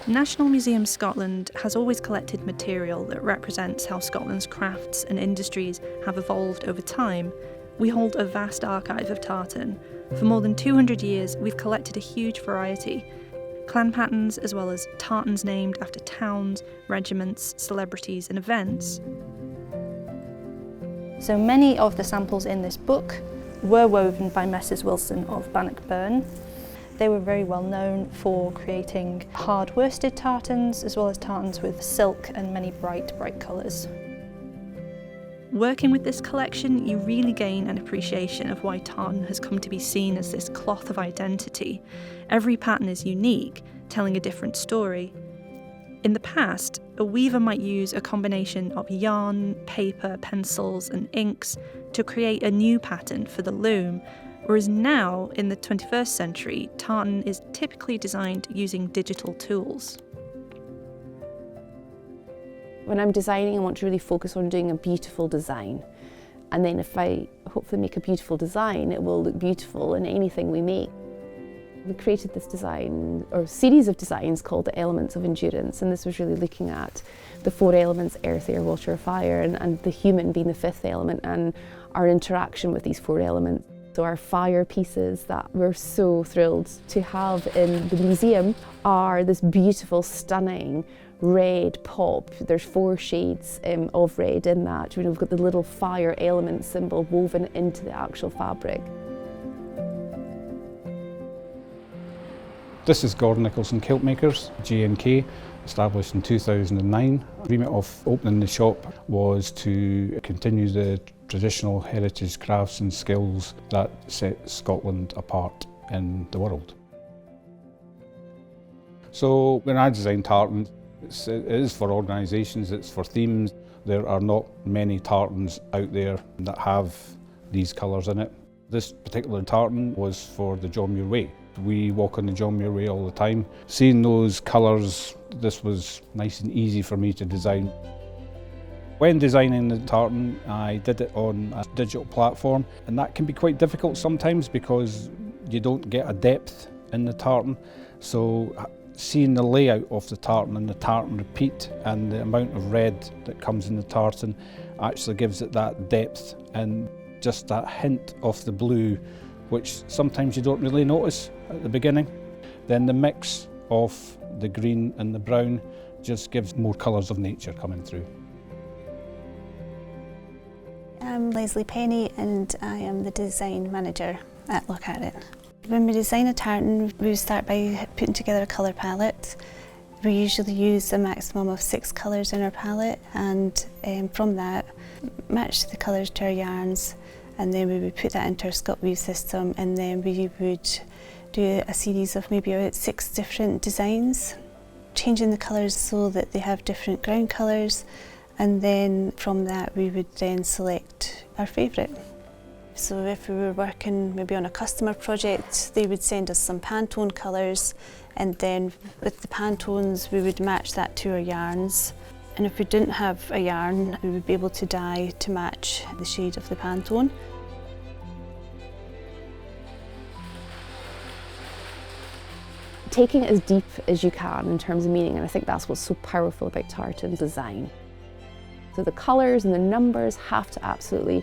National Museum Scotland has always collected material that represents how Scotland's crafts and industries have evolved over time. We hold a vast archive of tartan. For more than 200 years, we've collected a huge variety. Clan patterns, as well as tartans named after towns, regiments, celebrities and events. So many of the samples in this book were woven by Messrs Wilson of Bannockburn. They were very well known for creating hard worsted tartans, as well as tartans with silk and many bright colours. Working with this collection, you really gain an appreciation of why tartan has come to be seen as this cloth of identity. Every pattern is unique, telling a different story. In the past, a weaver might use a combination of yarn, paper, pencils and inks to create a new pattern for the loom, whereas now, in the 21st century, tartan is typically designed using digital tools. When I'm designing, I want to really focus on doing a beautiful design. And then if I hopefully make a beautiful design, it will look beautiful in anything we make. We created this design, or series of designs, called the Elements of Endurance, and this was really looking at the 4 elements: earth, air, water, fire, and the human being the 5th element, and our interaction with these 4 elements. So our fire pieces that we're so thrilled to have in the museum are this beautiful, stunning red pop. There's 4 shades of red in that. We've got the little fire element symbol woven into the actual fabric. This is Gord Nicholson Kilt Makers, G&K, established in 2009. The remit of opening the shop was to continue the traditional heritage crafts and skills that set Scotland apart in the world. So when I design tartan, it is for organisations, it's for themes. There are not many tartans out there that have these colours in it. This particular tartan was for the John Muir Way. We walk on the John Muir Way all the time. Seeing those colours, this was nice and easy for me to design. When designing the tartan, I did it on a digital platform, and that can be quite difficult sometimes because you don't get a depth in the tartan. So seeing the layout of the tartan and the tartan repeat and the amount of red that comes in the tartan actually gives it that depth and just that hint of the blue, which sometimes you don't really notice at the beginning. Then the mix of the green and the brown just gives more colours of nature coming through. I'm Leslie Pyne and I am the design manager at Look At It. When we design a tartan, we start by putting together a colour palette. We usually use a maximum of 6 colours in our palette, and from that match the colours to our yarns, and then we would put that into our Scott Weave system, and then we would do a series of maybe about 6 different designs, changing the colours so that they have different ground colours, and then from that we would then select our favourite. So if we were working maybe on a customer project, they would send us some Pantone colours, and then with the Pantones we would match that to our yarns. And if we didn't have a yarn, we would be able to dye to match the shade of the Pantone. Taking it as deep as you can in terms of meaning, and I think that's what's so powerful about tartan design. So the colours and the numbers have to absolutely,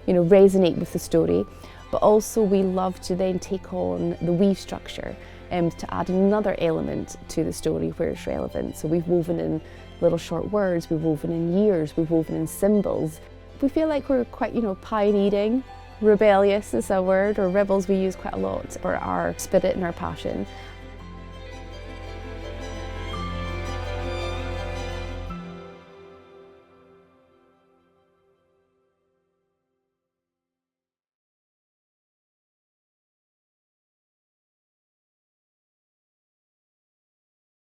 resonate with the story, but also we love to then take on the weave structure to add another element to the story where it's relevant. So we've woven in little short words, we've woven in years, we've woven in symbols. We feel like we're quite, pioneering. Rebellious is a word, or rebels we use quite a lot for our spirit and our passion.